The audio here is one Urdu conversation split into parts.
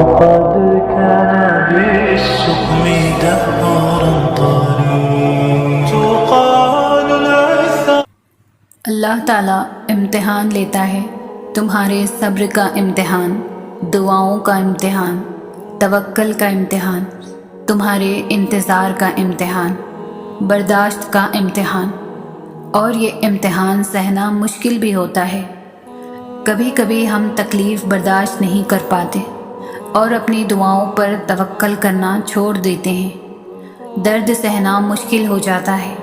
قد كان بالسقم دهرا طريق تقال العثار. اللہ تعالیٰ امتحان لیتا ہے، تمہارے صبر کا امتحان، دعاؤں کا امتحان، توکل کا امتحان، تمہارے انتظار کا امتحان، برداشت کا امتحان. اور یہ امتحان سہنا مشکل بھی ہوتا ہے. کبھی کبھی ہم تکلیف برداشت نہیں کر پاتے اور اپنی دعاؤں پر توکل کرنا چھوڑ دیتے ہیں. درد سہنا مشکل ہو جاتا ہے،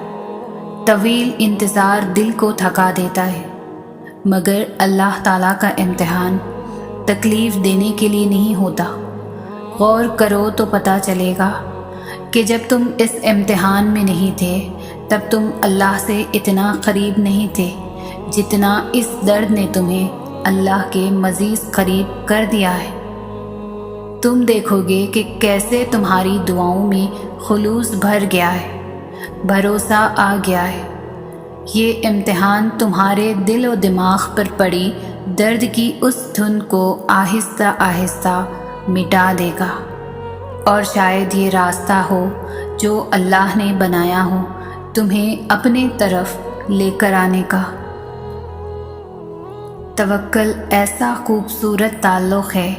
طویل انتظار دل کو تھکا دیتا ہے. مگر اللہ تعالیٰ کا امتحان تکلیف دینے کے لیے نہیں ہوتا. غور کرو تو پتہ چلے گا کہ جب تم اس امتحان میں نہیں تھے تب تم اللہ سے اتنا قریب نہیں تھے جتنا اس درد نے تمہیں اللہ کے مزید قریب کر دیا ہے. تم دیکھو گے کہ کیسے تمہاری دعاؤں میں خلوص بھر گیا ہے، بھروسہ آ گیا ہے. یہ امتحان تمہارے دل و دماغ پر پڑی درد کی اس دھند کو آہستہ آہستہ مٹا دے گا. اور شاید یہ راستہ ہو جو اللہ نے بنایا ہو تمہیں اپنے طرف لے کر آنے کا. توکل ایسا خوبصورت تعلق ہے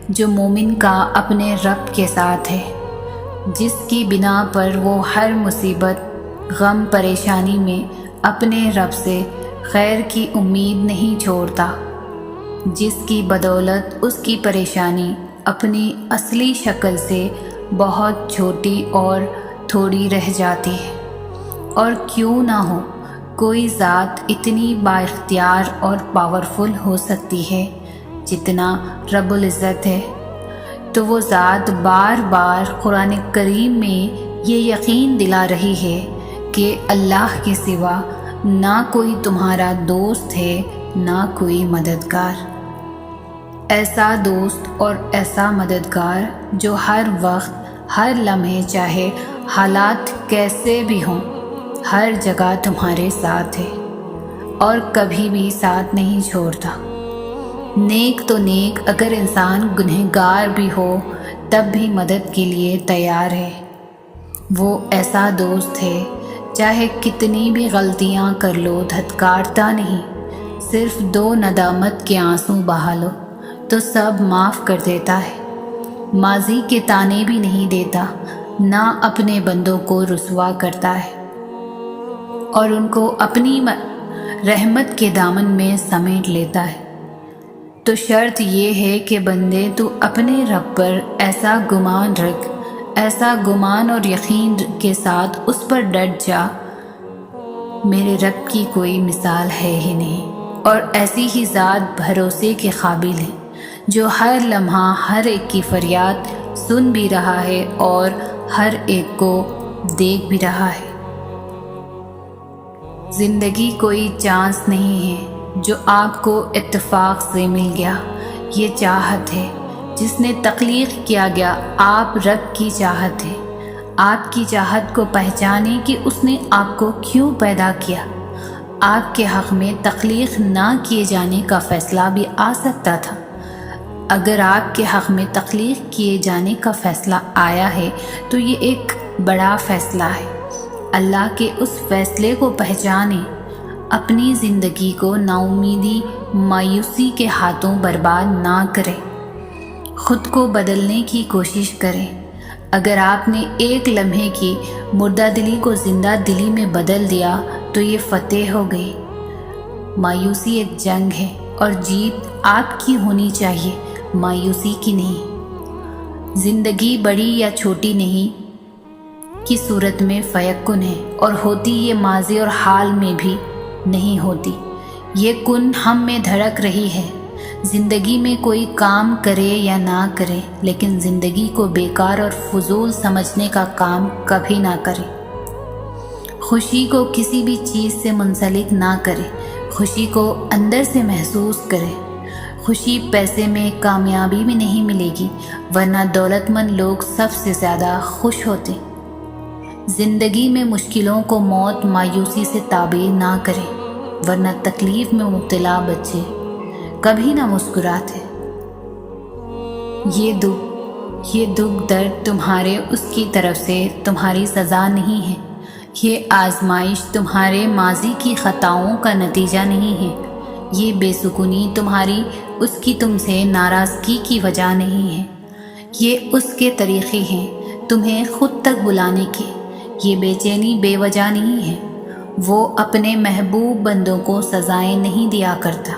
جو مومن کا اپنے رب کے ساتھ ہے، جس کی بنا پر وہ ہر مصیبت، غم، پریشانی میں اپنے رب سے خیر کی امید نہیں چھوڑتا، جس کی بدولت اس کی پریشانی اپنی اصلی شکل سے بہت چھوٹی اور تھوڑی رہ جاتی ہے. اور کیوں نہ ہو، کوئی ذات اتنی با اختیار اور پاورفل ہو سکتی ہے جتنا رب العزت ہے. تو وہ ذات بار بار قرآن کریم میں یہ یقین دلا رہی ہے کہ اللہ کے سوا نہ کوئی تمہارا دوست ہے نہ کوئی مددگار. ایسا دوست اور ایسا مددگار جو ہر وقت، ہر لمحے، چاہے حالات کیسے بھی ہوں، ہر جگہ تمہارے ساتھ ہے اور کبھی بھی ساتھ نہیں چھوڑتا. نیک تو نیک، اگر انسان گنہگار بھی ہو تب بھی مدد کے لیے تیار ہے. وہ ایسا دوست ہے چاہے کتنی بھی غلطیاں کر لو دھتکارتا نہیں. صرف 2 ندامت کے آنسو بہا لو تو سب معاف کر دیتا ہے. ماضی کے تانے بھی نہیں دیتا، نہ اپنے بندوں کو رسوا کرتا ہے اور ان کو اپنی رحمت کے دامن میں سمیٹ لیتا ہے. تو شرط یہ ہے کہ بندے تو اپنے رب پر ایسا گمان رکھ، ایسا گمان اور یقین کے ساتھ اس پر ڈٹ جا، میرے رب کی کوئی مثال ہے ہی نہیں. اور ایسی ہی ذات بھروسے کے قابل ہے جو ہر لمحہ ہر ایک کی فریاد سن بھی رہا ہے اور ہر ایک کو دیکھ بھی رہا ہے. زندگی کوئی چانس نہیں ہے جو آپ کو اتفاق سے مل گیا. یہ چاہت ہے جس نے تخلیق کیا گیا. آپ رب کی چاہت ہے. آپ کی چاہت کو پہچانیں کہ اس نے آپ کو کیوں پیدا کیا. آپ کے حق میں تخلیق نہ کیے جانے کا فیصلہ بھی آ سکتا تھا. اگر آپ کے حق میں تخلیق کیے جانے کا فیصلہ آیا ہے تو یہ ایک بڑا فیصلہ ہے. اللہ کے اس فیصلے کو پہچانیں. اپنی زندگی کو ناامیدی، مایوسی کے ہاتھوں برباد نہ کریں. خود کو بدلنے کی کوشش کریں. اگر آپ نے ایک لمحے کی مردہ دلی کو زندہ دلی میں بدل دیا تو یہ فتح ہو گئی. مایوسی ایک جنگ ہے اور جیت آپ کی ہونی چاہیے، مایوسی کی نہیں. زندگی بڑی یا چھوٹی نہیں کی صورت میں فیکن ہے، اور ہوتی یہ ماضی اور حال میں بھی نہیں ہوتی. یہ کن ہم میں دھڑک رہی ہے. زندگی میں کوئی کام کرے یا نہ کرے، لیکن زندگی کو بیکار اور فضول سمجھنے کا کام کبھی نہ کرے. خوشی کو کسی بھی چیز سے منسلک نہ کرے. خوشی کو اندر سے محسوس کرے. خوشی پیسے میں، کامیابی میں نہیں ملے گی، ورنہ دولت مند لوگ سب سے زیادہ خوش ہوتے. زندگی میں مشکلوں کو موت، مایوسی سے تعبیر نہ کریں، ورنہ تکلیف میں مبتلا بچے کبھی نہ مسکراتے. یہ دکھ یہ دکھ درد تمہارے اس کی طرف سے تمہاری سزا نہیں ہے، یہ آزمائش تمہارے ماضی کی خطاؤں کا نتیجہ نہیں ہے، یہ بے سکونی تمہاری اس کی تم سے ناراضگی کی وجہ نہیں ہے، یہ اس کے طریقے ہیں تمہیں خود تک بلانے کے، یہ بے چینی بے وجہ نہیں ہے۔ وہ اپنے محبوب بندوں کو سزائیں نہیں دیا کرتا،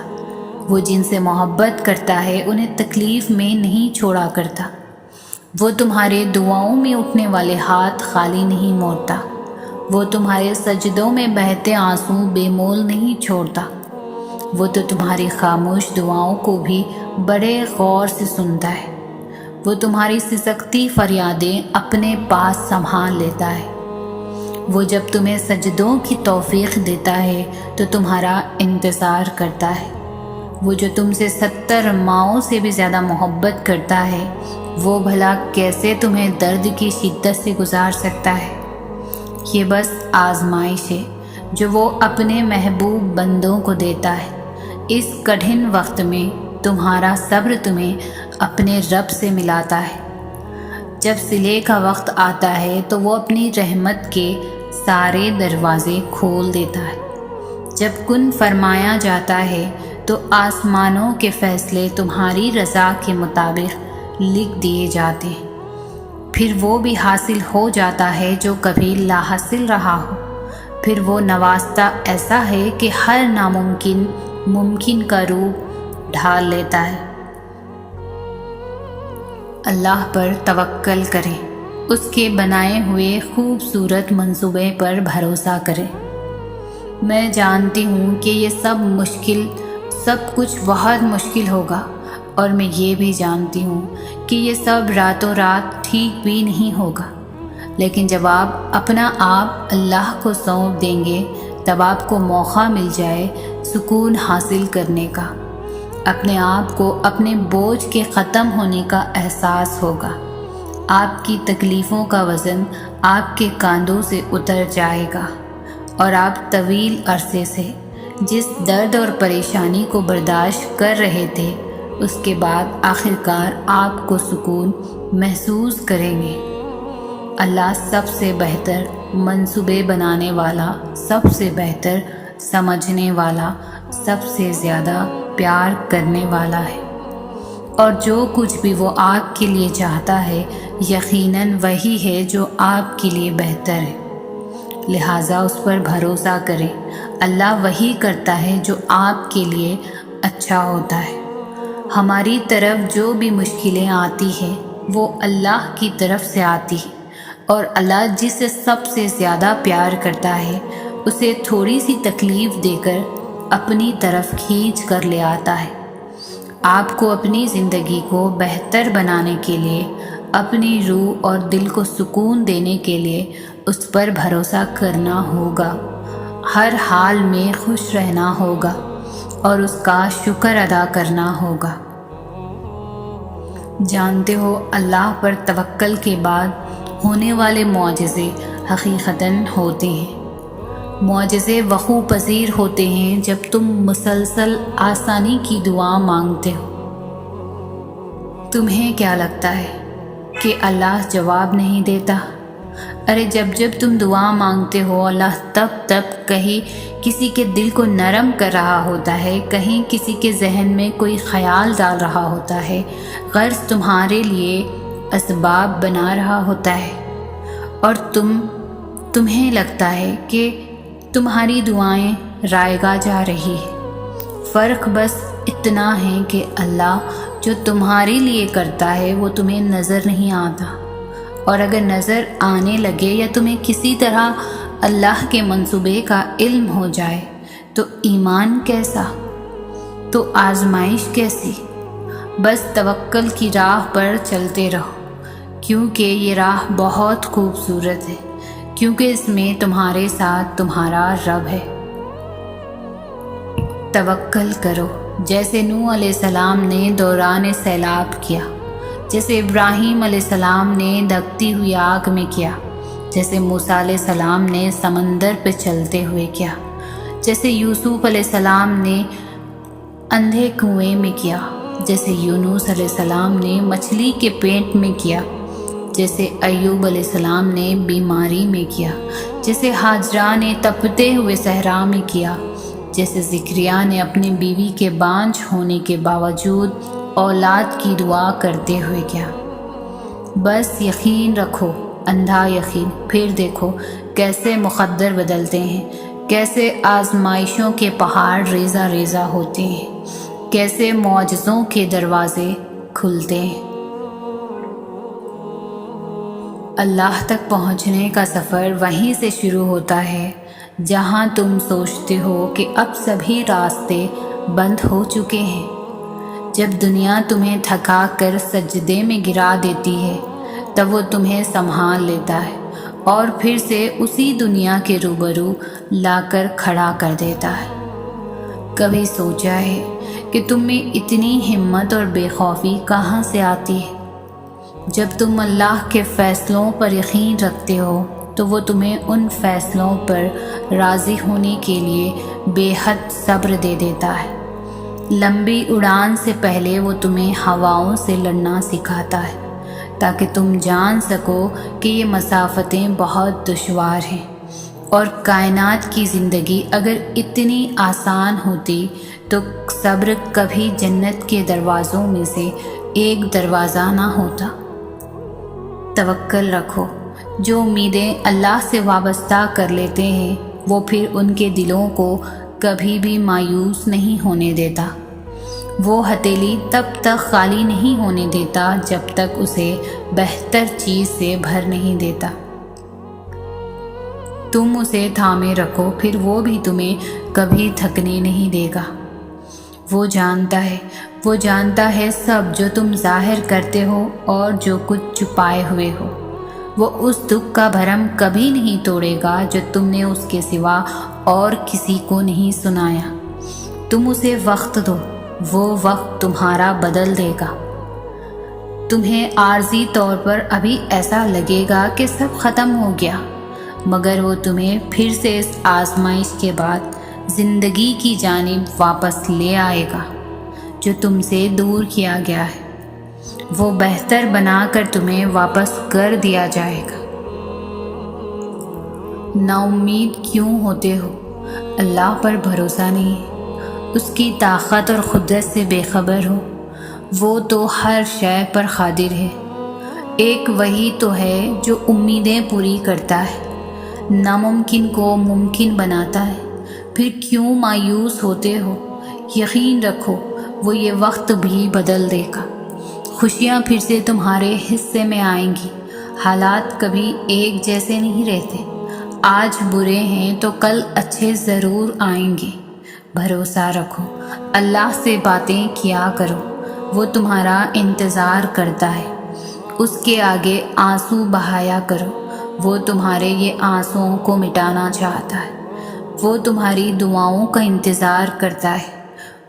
وہ جن سے محبت کرتا ہے انہیں تکلیف میں نہیں چھوڑا کرتا، وہ تمہارے دعاؤں میں اٹھنے والے ہاتھ خالی نہیں موڑتا، وہ تمہارے سجدوں میں بہتے آنسو بے مول نہیں چھوڑتا، وہ تو تمہاری خاموش دعاؤں کو بھی بڑے غور سے سنتا ہے، وہ تمہاری سسکتی فریادیں اپنے پاس سنبھال لیتا ہے، وہ جب تمہیں سجدوں کی توفیق دیتا ہے تو تمہارا انتظار کرتا ہے، وہ جو تم سے 70 ماؤں سے بھی زیادہ محبت کرتا ہے وہ بھلا کیسے تمہیں درد کی شدت سے گزار سکتا ہے؟ یہ بس آزمائش ہے جو وہ اپنے محبوب بندوں کو دیتا ہے، اس کٹھن وقت میں تمہارا صبر تمہیں اپنے رب سے ملاتا ہے۔ جب صلح کا وقت آتا ہے تو وہ اپنی رحمت کے سارے دروازے کھول دیتا ہے، جب کن فرمایا جاتا ہے تو آسمانوں کے فیصلے تمہاری رضا کے مطابق لکھ دیے جاتے ہیں، پھر وہ بھی حاصل ہو جاتا ہے جو کبھی لا حاصل رہا ہو، پھر وہ نوازتا ایسا ہے کہ ہر ناممکن ممکن کا روپ ڈھال لیتا ہے۔ اللہ پر توکل کریں، اس کے بنائے ہوئے خوبصورت منصوبے پر بھروسہ کریں۔ میں جانتی ہوں کہ یہ سب کچھ بہت مشکل ہوگا، اور میں یہ بھی جانتی ہوں کہ یہ سب راتوں رات ٹھیک بھی نہیں ہوگا، لیکن جب آپ اپنا آپ اللہ کو سونپ دیں گے تب آپ کو موقع مل جائے سکون حاصل کرنے کا، اپنے آپ کو اپنے بوجھ کے ختم ہونے کا احساس ہوگا، آپ کی تکلیفوں کا وزن آپ کے کاندھوں سے اتر جائے گا، اور آپ طویل عرصے سے جس درد اور پریشانی کو برداشت کر رہے تھے اس کے بعد آخرکار آپ کو سکون محسوس کریں گے۔ اللہ سب سے بہتر منصوبے بنانے والا، سب سے بہتر سمجھنے والا، سب سے زیادہ پیار کرنے والا ہے، اور جو کچھ بھی وہ آپ کے لیے چاہتا ہے یقیناً وہی ہے جو آپ کے لیے بہتر ہے، لہٰذا اس پر بھروسہ کریں۔ اللہ وہی کرتا ہے جو آپ کے لیے اچھا ہوتا ہے۔ ہماری طرف جو بھی مشکلیں آتی ہیں وہ اللہ کی طرف سے آتی ہیں، اور اللہ جسے سب سے زیادہ پیار کرتا ہے اسے تھوڑی سی تکلیف دے کر اپنی طرف کھینچ کر لے آتا ہے۔ آپ کو اپنی زندگی کو بہتر بنانے کے لیے، اپنی روح اور دل کو سکون دینے کے لیے اس پر بھروسہ کرنا ہوگا، ہر حال میں خوش رہنا ہوگا اور اس کا شکر ادا کرنا ہوگا۔ جانتے ہو اللہ پر توکل کے بعد ہونے والے معجزے حقیقتاً ہوتے ہیں۔ معجزے وقوع پذیر ہوتے ہیں جب تم مسلسل آسانی کی دعا مانگتے ہو۔ تمہیں کیا لگتا ہے کہ اللہ جواب نہیں دیتا؟ ارے جب تم دعا مانگتے ہو اللہ تب کہیں کسی کے دل کو نرم کر رہا ہوتا ہے، کہیں کسی کے ذہن میں کوئی خیال ڈال رہا ہوتا ہے، غرض تمہارے لیے اسباب بنا رہا ہوتا ہے، اور تمہیں لگتا ہے کہ تمہاری دعائیں رائگاں جا رہی ہے۔ فرق بس اتنا ہے کہ اللہ جو تمہارے لیے کرتا ہے وہ تمہیں نظر نہیں آتا، اور اگر نظر آنے لگے یا تمہیں کسی طرح اللہ کے منصوبے کا علم ہو جائے تو ایمان کیسا، تو آزمائش کیسی؟ بس توکل کی راہ پر چلتے رہو، کیونکہ یہ راہ بہت خوبصورت ہے، کیونکہ اس میں تمہارے ساتھ تمہارا رب ہے۔ توکل کرو جیسے نوح علیہ السلام نے دوران سیلاب کیا، جیسے ابراہیم علیہ السلام نے دھکتی ہوئی آگ میں کیا، جیسے موسیٰ علیہ السلام نے سمندر پہ چلتے ہوئے کیا، جیسے یوسف علیہ السلام نے اندھے کنویں میں کیا، جیسے یونس علیہ السلام نے مچھلی کے پیٹ میں کیا، جیسے ایوب علیہ السلام نے بیماری میں کیا، جیسے ہاجرہ نے تپتے ہوئے صحرا میں کیا، جیسے زکریا نے اپنی بیوی کے بانجھ ہونے کے باوجود اولاد کی دعا کرتے ہوئے کیا۔ بس یقین رکھو، اندھا یقین، پھر دیکھو کیسے مقدر بدلتے ہیں، کیسے آزمائشوں کے پہاڑ ریزہ ریزہ ہوتے ہیں، کیسے معجزوں کے دروازے کھلتے ہیں۔ اللہ تک پہنچنے کا سفر وہیں سے شروع ہوتا ہے جہاں تم سوچتے ہو کہ اب سبھی راستے بند ہو چکے ہیں۔ جب دنیا تمہیں تھکا کر سجدے میں گرا دیتی ہے تب وہ تمہیں سنبھال لیتا ہے اور پھر سے اسی دنیا کے روبرو لا کر کھڑا کر دیتا ہے۔ کبھی سوچا ہے کہ تم میں اتنی ہمت اور بے خوفی کہاں سے آتی ہے؟ جب تم اللہ کے فیصلوں پر یقین رکھتے ہو تو وہ تمہیں ان فیصلوں پر راضی ہونے کے لیے بے حد صبر دے دیتا ہے۔ لمبی اڑان سے پہلے وہ تمہیں ہواؤں سے لڑنا سکھاتا ہے تاکہ تم جان سکو کہ یہ مسافتیں بہت دشوار ہیں، اور کائنات کی زندگی اگر اتنی آسان ہوتی تو صبر کبھی جنت کے دروازوں میں سے ایک دروازہ نہ ہوتا۔ توکل رکھو، جو امیدیں اللہ سے وابستہ کر لیتے ہیں وہ پھر ان کے دلوں کو کبھی بھی مایوس نہیں ہونے دیتا۔ وہ ہتھیلی تب تک خالی نہیں ہونے دیتا جب تک اسے بہتر چیز سے بھر نہیں دیتا۔ تم اسے تھامے رکھو، پھر وہ بھی تمہیں کبھی تھکنے نہیں دے گا۔ وہ جانتا ہے سب جو تم ظاہر کرتے ہو اور جو کچھ چھپائے ہوئے ہو۔ وہ اس دکھ کا بھرم کبھی نہیں توڑے گا جو تم نے اس کے سوا اور کسی کو نہیں سنایا۔ تم اسے وقت دو، وہ وقت تمہارا بدل دے گا۔ تمہیں عارضی طور پر ابھی ایسا لگے گا کہ سب ختم ہو گیا، مگر وہ تمہیں پھر سے اس آزمائش کے بعد زندگی کی جانب واپس لے آئے گا جو تم سے دور کیا گیا ہے۔ وہ بہتر بنا کر تمہیں واپس کر دیا جائے گا۔ نا امید کیوں ہوتے ہو؟ اللہ پر بھروسہ نہیں ہے، اس کی طاقت اور قدرت سے بے خبر ہو؟ وہ تو ہر شے پر قادر ہے۔ ایک وہی تو ہے جو امیدیں پوری کرتا ہے، ناممکن کو ممکن بناتا ہے۔ پھر کیوں مایوس ہوتے ہو؟ یقین رکھو وہ یہ وقت بھی بدل دے گا۔ خوشیاں پھر سے تمہارے حصے میں آئیں گی۔ حالات کبھی ایک جیسے نہیں رہتے، آج برے ہیں تو کل اچھے ضرور آئیں گے۔ بھروسہ رکھو، اللہ سے باتیں کیا کرو، وہ تمہارا انتظار کرتا ہے۔ اس کے آگے آنسو بہایا کرو، وہ تمہارے یہ آنسوؤں کو مٹانا چاہتا ہے۔ وہ تمہاری دعاؤں کا انتظار کرتا ہے۔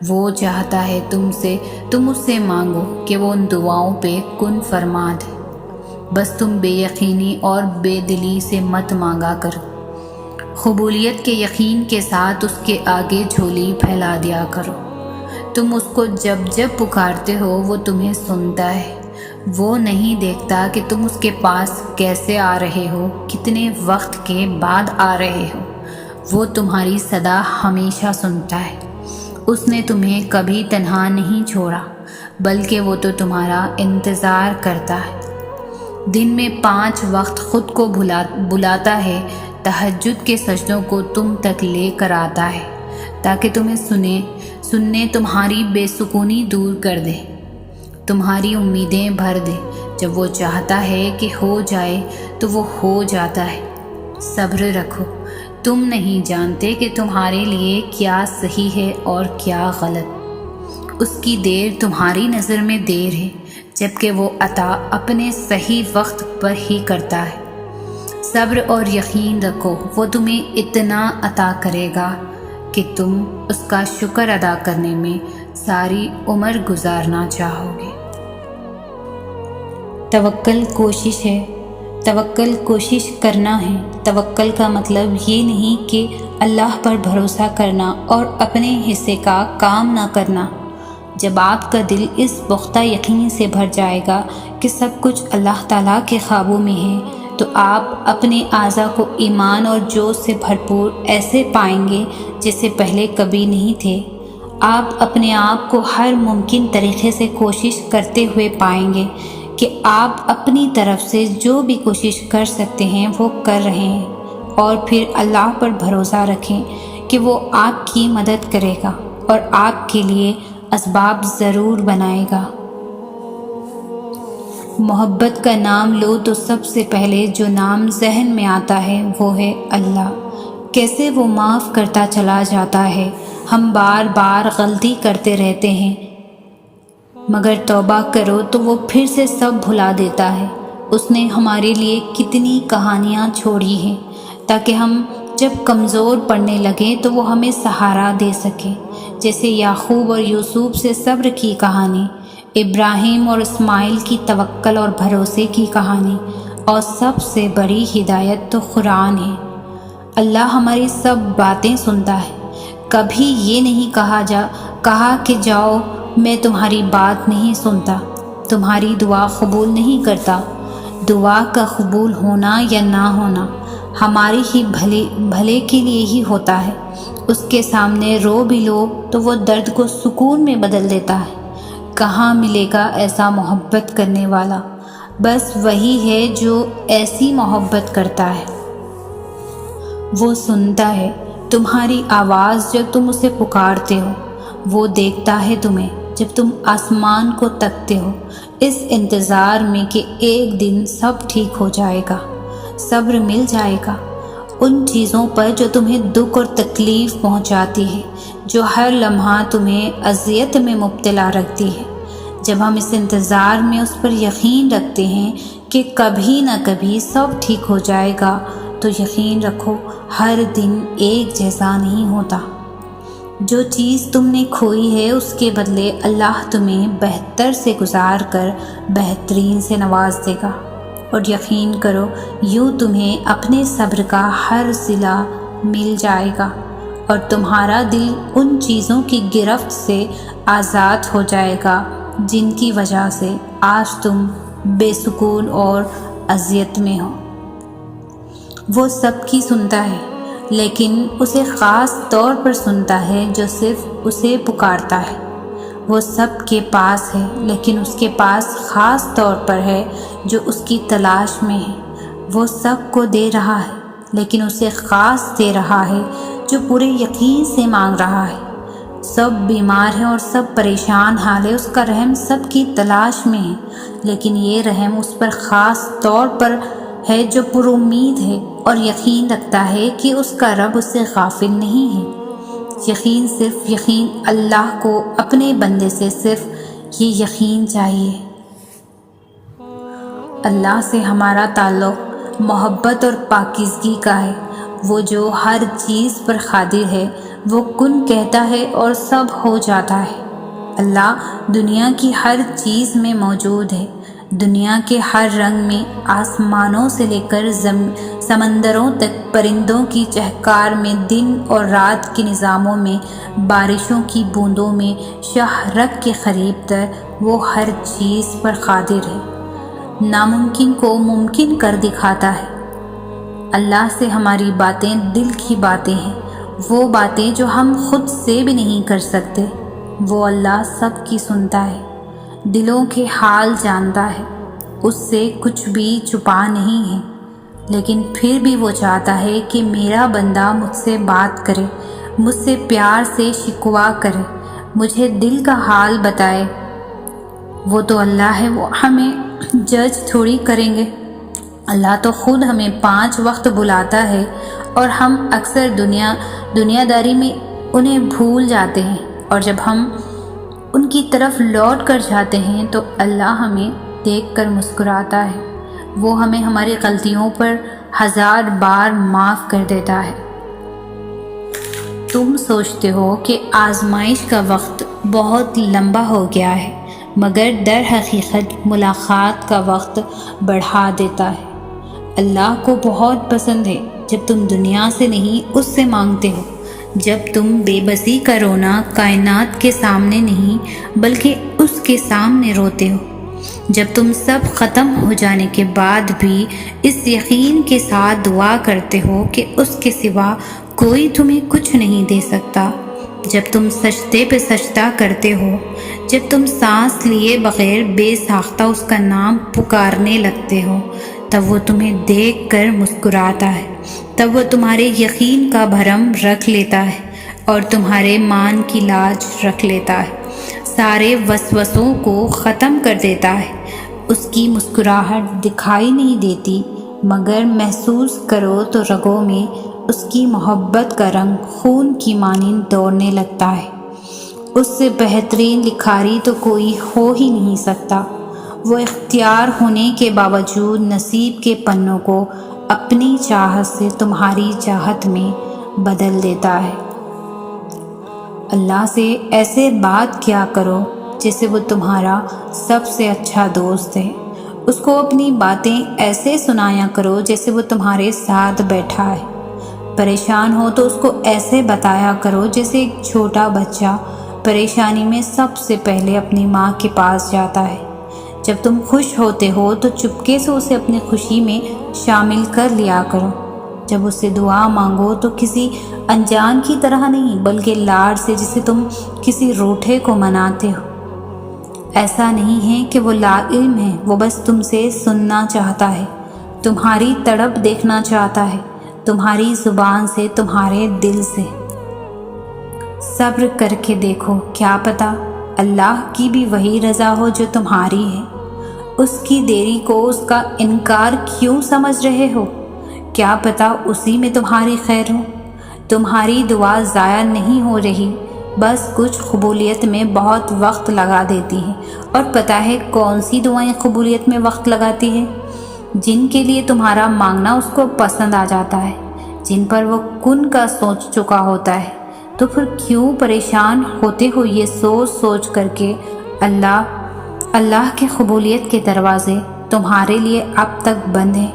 وہ چاہتا ہے تم اس سے مانگو کہ وہ ان دعاؤں پہ کن فرما دے۔ بس تم بے یقینی اور بے دلی سے مت مانگا کرو، قبولیت کے یقین کے ساتھ اس کے آگے جھولی پھیلا دیا کرو۔ تم اس کو جب جب پکارتے ہو وہ تمہیں سنتا ہے۔ وہ نہیں دیکھتا کہ تم اس کے پاس کیسے آ رہے ہو، کتنے وقت کے بعد آ رہے ہو۔ وہ تمہاری صدا ہمیشہ سنتا ہے۔ اس نے تمہیں کبھی تنہا نہیں چھوڑا، بلکہ وہ تو تمہارا انتظار کرتا ہے۔ دن میں 5 وقت خود کو بلاتا ہے، تہجد کے سجدوں کو تم تک لے کر آتا ہے تاکہ تمہیں سننے تمہاری بے سکونی دور کر دے، تمہاری امیدیں بھر دے۔ جب وہ چاہتا ہے کہ ہو جائے تو وہ ہو جاتا ہے۔ صبر رکھو، تم نہیں جانتے کہ تمہارے لیے کیا صحیح ہے اور کیا غلط۔ اس کی دیر تمہاری نظر میں دیر ہے، جبکہ وہ عطا اپنے صحیح وقت پر ہی کرتا ہے۔ صبر اور یقین رکھو، وہ تمہیں اتنا عطا کرے گا کہ تم اس کا شکر ادا کرنے میں ساری عمر گزارنا چاہو گے۔ توکل کوشش ہے، توکل کوشش کرنا ہے۔ توکل کا مطلب یہ نہیں کہ اللہ پر بھروسہ کرنا اور اپنے حصے کا کام نہ کرنا۔ جب آپ کا دل اس پختہ یقین سے بھر جائے گا کہ سب کچھ اللہ تعالیٰ کے قابو میں ہے، تو آپ اپنے اعضاء کو ایمان اور جوش سے بھرپور ایسے پائیں گے جیسے پہلے کبھی نہیں تھے۔ آپ اپنے آپ کو ہر ممکن طریقے سے کوشش کرتے ہوئے پائیں گے کہ آپ اپنی طرف سے جو بھی کوشش کر سکتے ہیں وہ کر رہے ہیں، اور پھر اللہ پر بھروسہ رکھیں کہ وہ آپ کی مدد کرے گا اور آپ کے لیے اسباب ضرور بنائے گا۔ محبت کا نام لو تو سب سے پہلے جو نام ذہن میں آتا ہے وہ ہے اللہ۔ کیسے وہ معاف کرتا چلا جاتا ہے۔ ہم بار بار غلطی کرتے رہتے ہیں، مگر توبہ کرو تو وہ پھر سے سب بھلا دیتا ہے۔ اس نے ہمارے لیے کتنی کہانیاں چھوڑی ہیں تاکہ ہم جب کمزور پڑنے لگیں تو وہ ہمیں سہارا دے سکے، جیسے یعقوب اور یوسف سے صبر کی کہانی، ابراہیم اور اسماعیل کی توکل اور بھروسے کی کہانی، اور سب سے بڑی ہدایت تو قرآن ہے۔ اللہ ہماری سب باتیں سنتا ہے۔ کبھی یہ نہیں کہا کہ جاؤ میں تمہاری بات نہیں سنتا، تمہاری دعا قبول نہیں کرتا۔ دعا کا قبول ہونا یا نہ ہونا ہماری ہی بھلے کے لیے ہی ہوتا ہے۔ اس کے سامنے رو بھی لو تو وہ درد کو سکون میں بدل دیتا ہے۔ کہاں ملے گا ایسا محبت کرنے والا؟ بس وہی ہے جو ایسی محبت کرتا ہے۔ وہ سنتا ہے تمہاری آواز جب تم اسے پکارتے ہو، وہ دیکھتا ہے تمہیں جب تم آسمان کو تکتے ہو، اس انتظار میں کہ ایک دن سب ٹھیک ہو جائے گا، صبر مل جائے گا ان چیزوں پر جو تمہیں دکھ اور تکلیف پہنچاتی ہے، جو ہر لمحہ تمہیں اذیت میں مبتلا رکھتی ہے۔ جب ہم اس انتظار میں اس پر یقین رکھتے ہیں کہ کبھی نہ کبھی سب ٹھیک ہو جائے گا، تو یقین رکھو ہر دن ایک جیسا نہیں ہوتا۔ جو چیز تم نے کھوئی ہے اس کے بدلے اللہ تمہیں بہتر سے گزار کر بہترین سے نواز دے گا، اور یقین کرو یوں تمہیں اپنے صبر کا ہر صلہ مل جائے گا، اور تمہارا دل ان چیزوں کی گرفت سے آزاد ہو جائے گا جن کی وجہ سے آج تم بے سکون اور اذیت میں ہو۔ وہ سب کی سنتا ہے، لیکن اسے خاص طور پر سنتا ہے جو صرف اسے پکارتا ہے۔ وہ سب کے پاس ہے، لیکن اس کے پاس خاص طور پر ہے جو اس کی تلاش میں ہے۔ وہ سب کو دے رہا ہے، لیکن اسے خاص دے رہا ہے جو پورے یقین سے مانگ رہا ہے۔ سب بیمار ہیں اور سب پریشان حال ہے، اس کا رحم سب کی تلاش میں ہے، لیکن یہ رحم اس پر خاص طور پر ہے جو پر امید ہے اور یقین رکھتا ہے کہ اس کا رب اس سے غافل نہیں ہے۔ صرف یقین اللہ کو اپنے بندے سے صرف یہ یقین چاہیے۔ اللہ سے ہمارا تعلق محبت اور پاکیزگی کا ہے۔ وہ جو ہر چیز پر قادر ہے، وہ کن کہتا ہے اور سب ہو جاتا ہے۔ اللہ دنیا کی ہر چیز میں موجود ہے، دنیا کے ہر رنگ میں، آسمانوں سے لے کر سمندروں تک، پرندوں کی چہکار میں، دن اور رات کے نظاموں میں، بارشوں کی بوندوں میں، شہرک کے قریب تر، وہ ہر چیز پر قادر ہے، ناممکن کو ممکن کر دکھاتا ہے۔ اللہ سے ہماری باتیں دل کی باتیں ہیں، وہ باتیں جو ہم خود سے بھی نہیں کر سکتے۔ وہ اللہ سب کی سنتا ہے، دلوں کے حال جانتا ہے، اس سے کچھ بھی چھپا نہیں ہے، لیکن پھر بھی وہ چاہتا ہے کہ میرا بندہ مجھ سے بات کرے، مجھ سے پیار سے شکوہ کرے، مجھے دل کا حال بتائے۔ وہ تو اللہ ہے، وہ ہمیں جج تھوڑی کریں گے۔ اللہ تو خود ہمیں 5 وقت بلاتا ہے، اور ہم اکثر دنیا داری میں انہیں بھول جاتے ہیں، اور جب ہم ان کی طرف لوٹ کر جاتے ہیں تو اللہ ہمیں دیکھ کر مسکراتا ہے۔ وہ ہمیں ہماری غلطیوں پر 1000 بار معاف کر دیتا ہے۔ تم سوچتے ہو کہ آزمائش کا وقت بہت لمبا ہو گیا ہے، مگر در حقیقت ملاقات کا وقت بڑھا دیتا ہے۔ اللہ کو بہت پسند ہے جب تم دنیا سے نہیں اس سے مانگتے ہو، جب تم بے بسی کا رونا کائنات کے سامنے نہیں بلکہ اس کے سامنے روتے ہو، جب تم سب ختم ہو جانے کے بعد بھی اس یقین کے ساتھ دعا کرتے ہو کہ اس کے سوا کوئی تمہیں کچھ نہیں دے سکتا، جب تم سجدے پہ سجدہ کرتے ہو، جب تم سانس لیے بغیر بے ساختہ اس کا نام پکارنے لگتے ہو، تب وہ تمہیں دیکھ کر مسکراتا ہے، تب وہ تمہارے یقین کا بھرم رکھ لیتا ہے اور تمہارے مان کی لاج رکھ لیتا ہے، سارے وسوسوں کو ختم کر دیتا ہے۔ اس کی مسکراہٹ دکھائی نہیں دیتی، مگر محسوس کرو تو رگوں میں اس کی محبت کا رنگ خون کی مانند دوڑنے لگتا ہے۔ اس سے بہترین لکھاری تو کوئی ہو ہی نہیں سکتا۔ وہ اختیار ہونے کے باوجود نصیب کے پنوں کو اپنی چاہت سے تمہاری چاہت میں بدل دیتا ہے۔ اللہ سے ایسے بات کیا کرو جیسے وہ تمہارا سب سے اچھا دوست ہے۔ اس کو اپنی باتیں ایسے سنایا کرو جیسے وہ تمہارے ساتھ بیٹھا ہے۔ پریشان ہو تو اس کو ایسے بتایا کرو جیسے ایک چھوٹا بچہ پریشانی میں سب سے پہلے اپنی ماں کے پاس جاتا ہے۔ جب تم خوش ہوتے ہو تو چپکے سے اسے اپنی خوشی میں شامل کر لیا کرو۔ جب اس سے دعا مانگو تو کسی انجان کی طرح نہیں بلکہ لاڈ سے، جسے تم کسی روٹھے کو مناتے ہو۔ ایسا نہیں ہے کہ وہ لا علم ہے، وہ بس تم سے سننا چاہتا ہے، تمہاری تڑپ دیکھنا چاہتا ہے، تمہاری زبان سے، تمہارے دل سے۔ صبر کر کے دیکھو، کیا پتہ اللہ کی بھی وہی رضا ہو جو تمہاری ہے۔ اس کی دیری کو اس کا انکار کیوں سمجھ رہے ہو؟ کیا پتہ اسی میں تمہاری خیر ہو۔ تمہاری دعا ضائع نہیں ہو رہی، بس کچھ قبولیت میں بہت وقت لگا دیتی ہیں۔ اور پتہ ہے کون سی دعائیں قبولیت میں وقت لگاتی ہیں؟ جن کے لیے تمہارا مانگنا اس کو پسند آ جاتا ہے، جن پر وہ کن کا سوچ چکا ہوتا ہے۔ تو پھر کیوں پریشان ہوتے ہو یہ سوچ سوچ کر کے اللہ کے قبولیت کے دروازے تمہارے لیے اب تک بند ہیں۔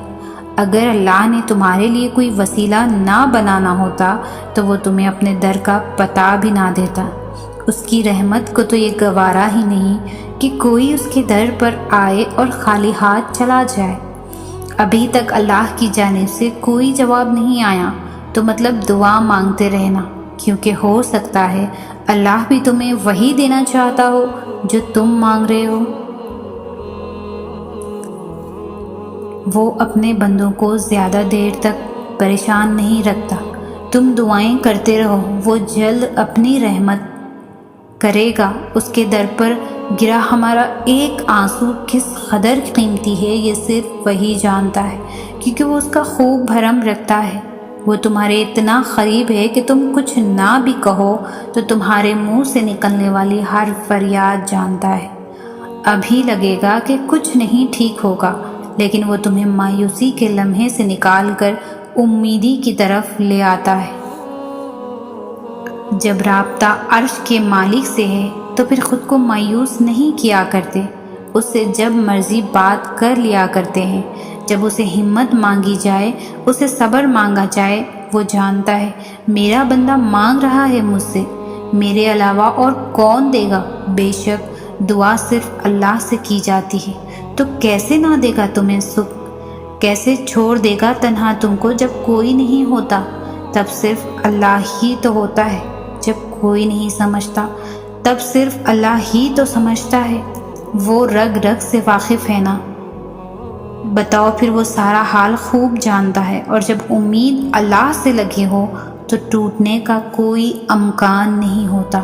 اگر اللہ نے تمہارے لیے کوئی وسیلہ نہ بنانا ہوتا تو وہ تمہیں اپنے در کا پتہ بھی نہ دیتا۔ اس کی رحمت کو تو یہ گوارا ہی نہیں کہ کوئی اس کے در پر آئے اور خالی ہاتھ چلا جائے۔ ابھی تک اللہ کی جانب سے کوئی جواب نہیں آیا تو مطلب دعا مانگتے رہنا، کیونکہ ہو سکتا ہے اللہ بھی تمہیں وہی دینا چاہتا ہو جو تم مانگ رہے ہو۔ وہ اپنے بندوں کو زیادہ دیر تک پریشان نہیں رکھتا۔ تم دعائیں کرتے رہو، وہ جلد اپنی رحمت کرے گا۔ اس کے در پر گرا ہمارا ایک آنسو کس قدر قیمتی ہے یہ صرف وہی جانتا ہے، کیونکہ وہ اس کا خوب بھرم رکھتا ہے۔ وہ تمہارے اتنا قریب ہے کہ تم کچھ نہ بھی کہو تو تمہارے منہ سے نکلنے والی ہر فریاد جانتا ہے۔ ابھی لگے گا کہ کچھ نہیں ٹھیک ہوگا، لیکن وہ تمہیں مایوسی کے لمحے سے نکال کر امیدی کی طرف لے آتا ہے۔ جب رابطہ عرش کے مالک سے ہے تو پھر خود کو مایوس نہیں کیا کرتے، اس سے جب مرضی بات کر لیا کرتے ہیں۔ جب اسے ہمت مانگی جائے، اسے صبر مانگا جائے، وہ جانتا ہے میرا بندہ مانگ رہا ہے مجھ سے، میرے علاوہ اور کون دے گا۔ بے شک دعا صرف اللہ سے کی جاتی ہے، تو کیسے نہ دے گا تمہیں سکھ، کیسے چھوڑ دے گا تنہا تم کو جب کوئی نہیں ہوتا۔ تب صرف اللہ ہی تو ہوتا ہے، جب کوئی نہیں سمجھتا تب صرف اللہ ہی تو سمجھتا ہے۔ وہ رگ رگ سے واقف ہے نا، بتاؤ پھر وہ سارا حال خوب جانتا ہے۔ اور جب امید اللہ سے لگی ہو تو ٹوٹنے کا کوئی امکان نہیں ہوتا۔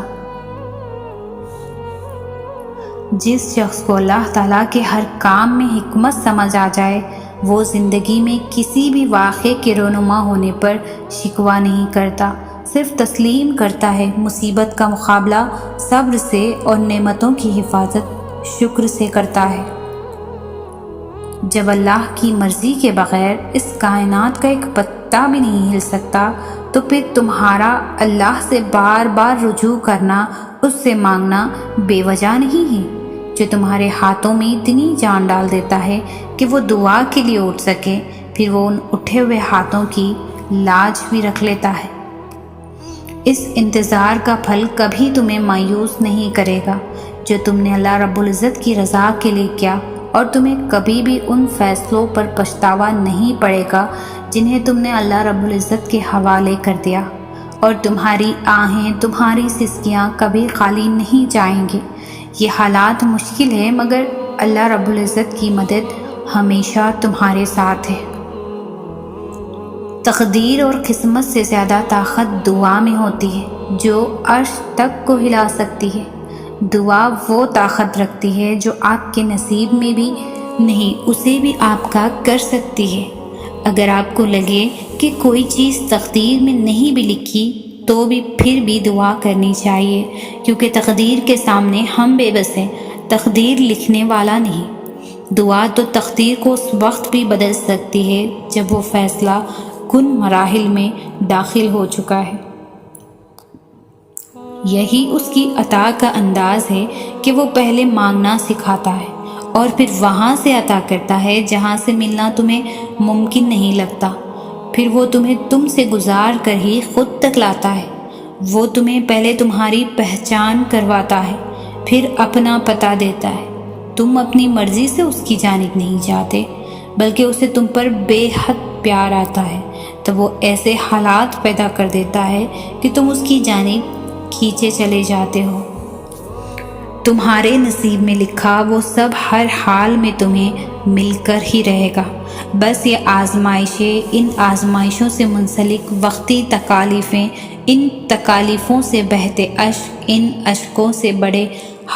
جس شخص کو اللہ تعالیٰ کے ہر کام میں حکمت سمجھ آ جائے، وہ زندگی میں کسی بھی واقعے کے رونما ہونے پر شکوہ نہیں کرتا، صرف تسلیم کرتا ہے۔ مصیبت کا مقابلہ صبر سے اور نعمتوں کی حفاظت شکر سے کرتا ہے۔ جب اللہ کی مرضی کے بغیر اس کائنات کا ایک پتا بھی نہیں ہل سکتا، تو پھر تمہارا اللہ سے بار بار رجوع کرنا، اس سے مانگنا بے وجہ نہیں ہے، جو تمہارے ہاتھوں میں اتنی جان ڈال دیتا ہے کہ وہ دعا کے لیے اٹھ سکے، پھر وہ ان اٹھے ہوئے ہاتھوں کی لاج بھی رکھ لیتا ہے۔ اس انتظار کا پھل کبھی تمہیں مایوس نہیں کرے گا جو تم نے اللہ رب العزت کی رضا کے لیے کیا، اور تمہیں کبھی بھی ان فیصلوں پر پچھتاوا نہیں پڑے گا جنہیں تم نے اللہ رب العزت کے حوالے کر دیا، اور تمہاری آہیں، تمہاری سسکیاں کبھی خالی نہیں جائیں گی۔ یہ حالات مشکل ہے مگر اللہ رب العزت کی مدد ہمیشہ تمہارے ساتھ ہے۔ تقدیر اور قسمت سے زیادہ طاقت دعا میں ہوتی ہے جو عرش تک کو ہلا سکتی ہے۔ دعا وہ طاقت رکھتی ہے جو آپ کے نصیب میں بھی نہیں، اسے بھی آپ کا کر سکتی ہے۔ اگر آپ کو لگے کہ کوئی چیز تقدیر میں نہیں بھی لکھی تو بھی پھر بھی دعا کرنی چاہیے، کیونکہ تقدیر کے سامنے ہم بے بس ہیں، تقدیر لکھنے والا نہیں۔ دعا تو تقدیر کو اس وقت بھی بدل سکتی ہے جب وہ فیصلہ کن مراحل میں داخل ہو چکا ہے۔ یہی اس کی عطا کا انداز ہے کہ وہ پہلے مانگنا سکھاتا ہے اور پھر وہاں سے عطا کرتا ہے جہاں سے ملنا تمہیں ممکن نہیں لگتا۔ پھر وہ تمہیں تم سے گزار کر ہی خود تک لاتا ہے۔ وہ تمہیں پہلے تمہاری پہچان کرواتا ہے، پھر اپنا پتہ دیتا ہے۔ تم اپنی مرضی سے اس کی جانب نہیں جاتے بلکہ اسے تم پر بے حد پیار آتا ہے، تب وہ ایسے حالات پیدا کر دیتا ہے کہ تم اس کی جانب کھینچے چلے جاتے ہو۔ تمہارے نصیب میں لکھا وہ سب ہر حال میں تمہیں مل کر ہی رہے گا۔ بس یہ آزمائشیں، ان آزمائشوں سے منسلک وقتی تکالیفیں، ان تکالیفوں سے بہتے اشک، ان اشکوں سے بڑے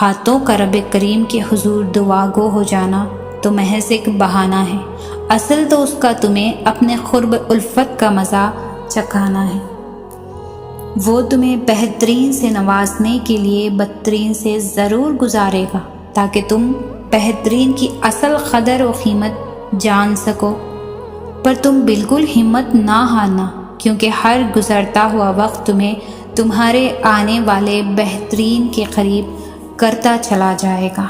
ہاتھوں کا رب کریم کے حضور دعا گو ہو جانا تو محض ایک بہانہ ہے۔ اصل تو اس کا تمہیں اپنے قرب الفت کا مزہ چکھانا ہے۔ وہ تمہیں بہترین سے نوازنے کے لیے بدترین سے ضرور گزارے گا تاکہ تم بہترین کی اصل قدر و قیمت جان سکو۔ پر تم بالکل ہمت نہ ہارنا، کیونکہ ہر گزرتا ہوا وقت تمہیں تمہارے آنے والے بہترین کے قریب کرتا چلا جائے گا۔